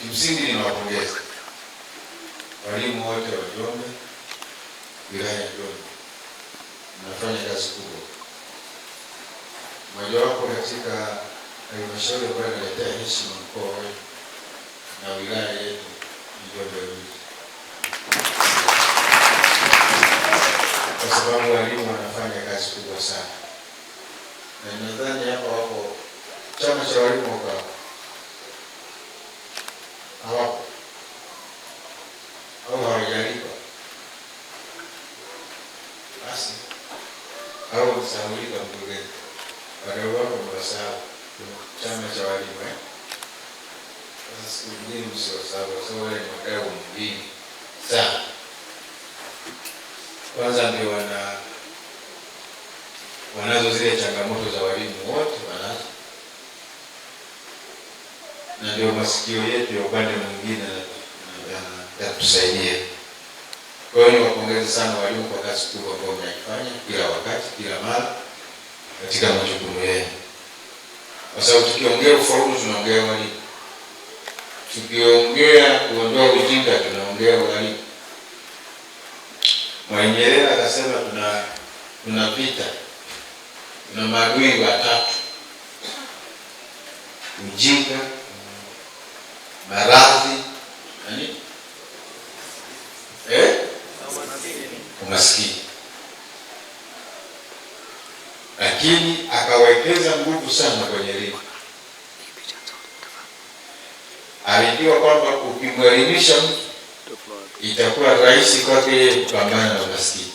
Kimsingi ninawapongeza walimu wote wa Njombe, wilaya ya Njombe, mnafanya kazi kubwa. Mojawapo katika halmashauri ambayo inaletea heshima mkoa wetu na wilaya yetu Njombe, kwa sababu walimu wanafanya kazi kubwa sana, na nadhani hapa wapo chama cha walimu kwa hawapo au hawajalipa basi au msahaulika mkurugenzi wadau wako mwasahau chama cha walimu sasa siku nyingine msiwasahau kwa sababu wale ni wadau muhimu sana. Kwanza ndio wanazo zile changamoto za walimu wote wanazo, na ndio masikio yetu ya upande mwingine yatusaidia. Kwa hiyo niwapongeze sana walimu kwa kazi kubwa ambayo mnaifanya kila wakati, kila mara katika majukumu yenu, kwa sababu tukiongea ufaulu tunaongea walimu, tukiongea kuondoa ujinga tunaongea walimu. Mwalimu Nyerere akasema tunapita tuna maadui watatu: ujinga, maradhi, umaskini. Lakini akawekeza nguvu sana kwenye elimu. Alijua kwamba ukimwelimisha mtu itakuwa rahisi kwake kupambana na umaskini.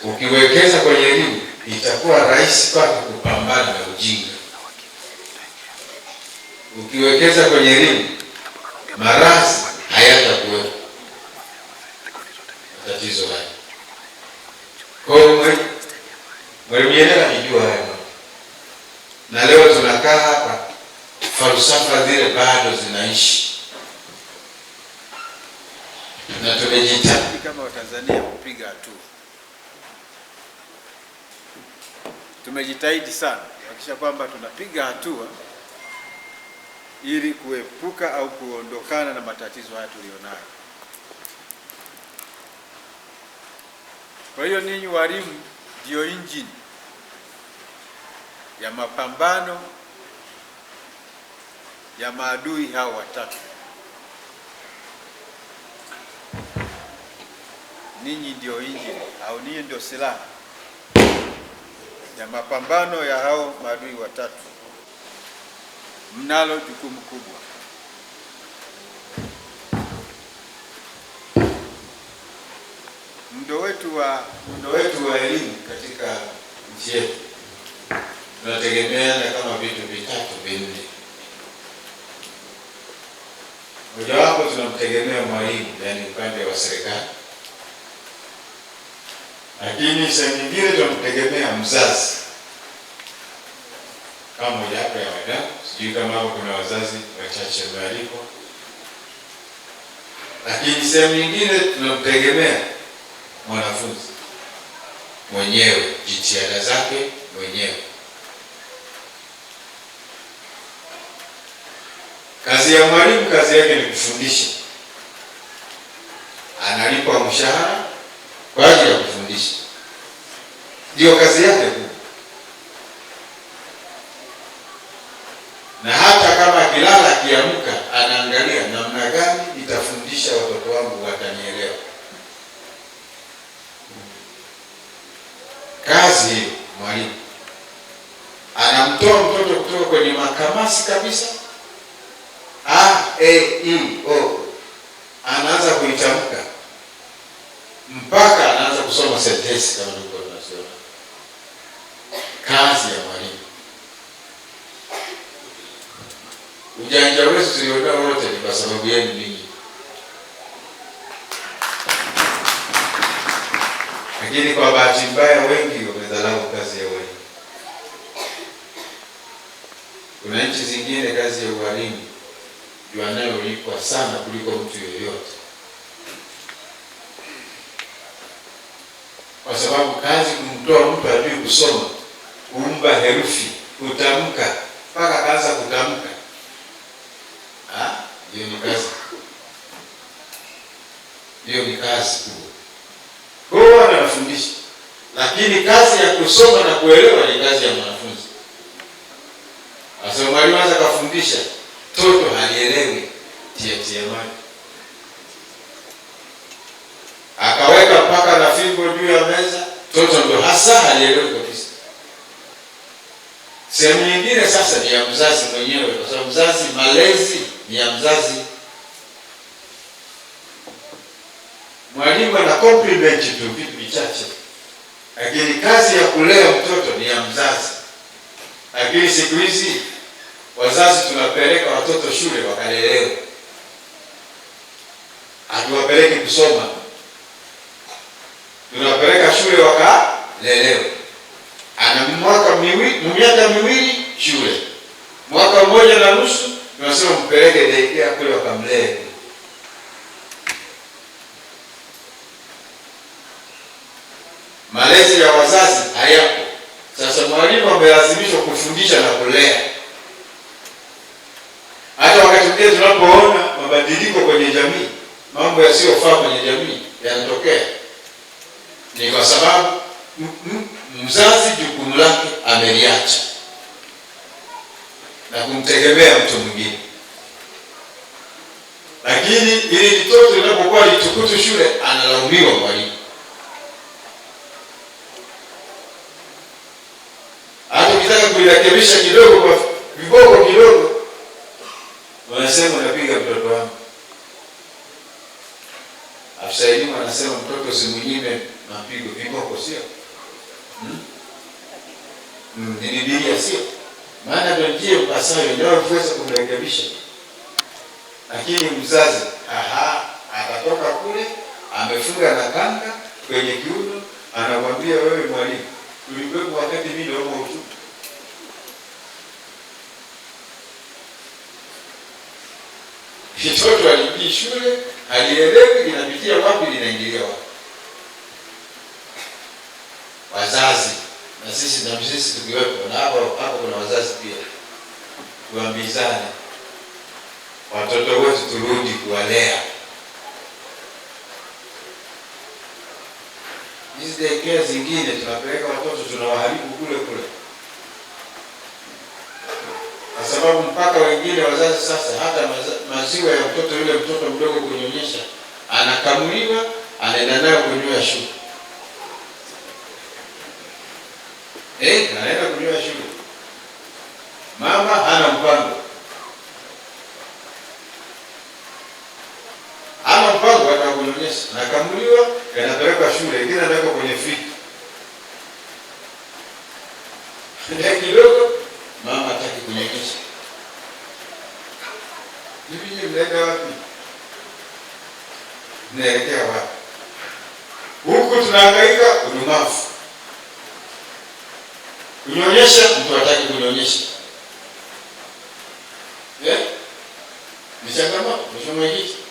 Ukiwekeza kwenye elimu itakuwa rahisi kwake kupambana na ujinga. Ukiwekeza kwenye elimu maradhi hayatakuwepo, tatizo haya. Kwa hiyo Mwalimu Nyerere alijua haya, na leo tunakaa hapa, falsafa zile bado zinaishi, na tumejitahidi kama Watanzania kupiga hatua. Tumejitahidi sana kuhakikisha kwamba tunapiga hatua ili kuepuka au kuondokana na matatizo haya tulionayo. Kwa hiyo ninyi walimu ndio injini ya mapambano ya maadui hao watatu. Ninyi ndio injini au ninyi ndio silaha ya mapambano ya hao maadui watatu. Mnalo jukumu kubwa. Mdo wetu wa elimu katika nchi yetu tunategemeana kama vitu vitatu vinne. Mojawapo tunamtegemea mwalimu, yani upande wa serikali, lakini sehemu nyingine tunamtegemea mzazi kama mojawapo ya wadau. Sijui kama hapo kuna wazazi wachache waalikwa, lakini sehemu nyingine tunamtegemea mwanafunzi mwenyewe, jitihada zake mwenyewe. Kazi ya mwalimu, kazi yake ni kufundisha, analipwa mshahara kwa ajili ya kufundisha, ndio kazi yake kubwa. Na hata kama akilala akiamka, anaangalia namna gani nitafundisha watoto wangu watanielewa. Kazi hiyo mwalimu anamtoa mtoto kutoka kwenye makamasi kabisa, a e i o, anaanza kuitamka mpaka anaanza kusoma sentensi kama nilivyo tunasema. Kazi ya mwalimu. Ujanja wetu tulionao wote ni kwa sababu yenu ninyi. Lakini kwa bahati mbaya wengi wamedharau kazi ya walimu. Kuna nchi zingine kazi ya walimu ndio anayolipwa sana kuliko mtu yoyote, kwa sababu kazi kumtoa mtu ajui kusoma, kuumba herufi, kutamka, mpaka kaanza kutamka, Hiyo ni kazi, hiyo ni kazi kubwa. Kwa hiyo anafundisha, lakini kazi ya kusoma na kuelewa ni kazi ya mwanafunzi. Sasa mwalimu anaweza kufundisha, toto halielewi, tia maji, akaweka mpaka na fimbo juu ya meza, toto ndio hasa halielewi kabisa. Sehemu nyingine sasa ni ya mzazi mwenyewe, kwa sababu mzazi, malezi ni ya mzazi. Mwalimu ana compliment tu vitu vichache, lakini kazi ya kulea mtoto ni ya mzazi. Lakini siku hizi wazazi tunapeleka watoto shule wakalelewe, hatuwapeleki kusoma, tunapeleka shule wakalelewe. Ana miaka miwili shule, mwaka mmoja na nusu tunasema mpeleke daycare kule wakamlee. Malezi ya wazazi hayapo. Sasa mwalimu amelazimishwa kufundisha na kulea. Hata wakati mwingine tunapoona mabadiliko kwenye jamii, mambo yasiyofaa kwenye jamii yanatokea, ni kwa sababu mzazi jukumu lake ameliacha na kumtegemea mtu mwingine. Lakini ili mtoto linapokuwa litukutu shule, analaumiwa mwalimu. Hata ukitaka kuirekebisha kidogo kwa viboko kidogo, wanasema unapiga mtoto wangu. Afisa elimu anasema mtoto usimnyime mapigo, viboko sio? Ni Biblia sio? Maana ndio njia upasayo ndio kuweza kumrekebisha. Lakini mzazi atatoka kule amefunga na kanga kwenye kiuno, anamwambia wewe mwalimu, ulikuwepo wakati mimi ndio mtu. Mtoto aliji shule, alielewi linapitia wapi, linaingilia wapi. Wazazi na sisi tukiwepo, na hapo kuna wazazi pia, tuambizane watoto wetu, turudi kuwalea. Hizi daycare zingine tunapeleka watoto tunawaharibu kule kule, kwa sababu mpaka wengine wazazi sasa hata maziwa ya mtoto yule mtoto mdogo kunyonyesha, anakamuliwa, anaenda nayo kunywa shule. Anaenda kunywa shule. Mama hana mpango. Hata kunyonyesha, anakamuliwa, yanapelekwa shule, ingine anawekwa kwenye friji. Kidogo mama hataki kunyonyesha. Hivi mnaenda wapi? Mnaelekea wapi? Huku tunahangaika udumavu. Kunyonyesha, mtu hataki kunyonyesha. Ni changamoto, mwisho mwingine.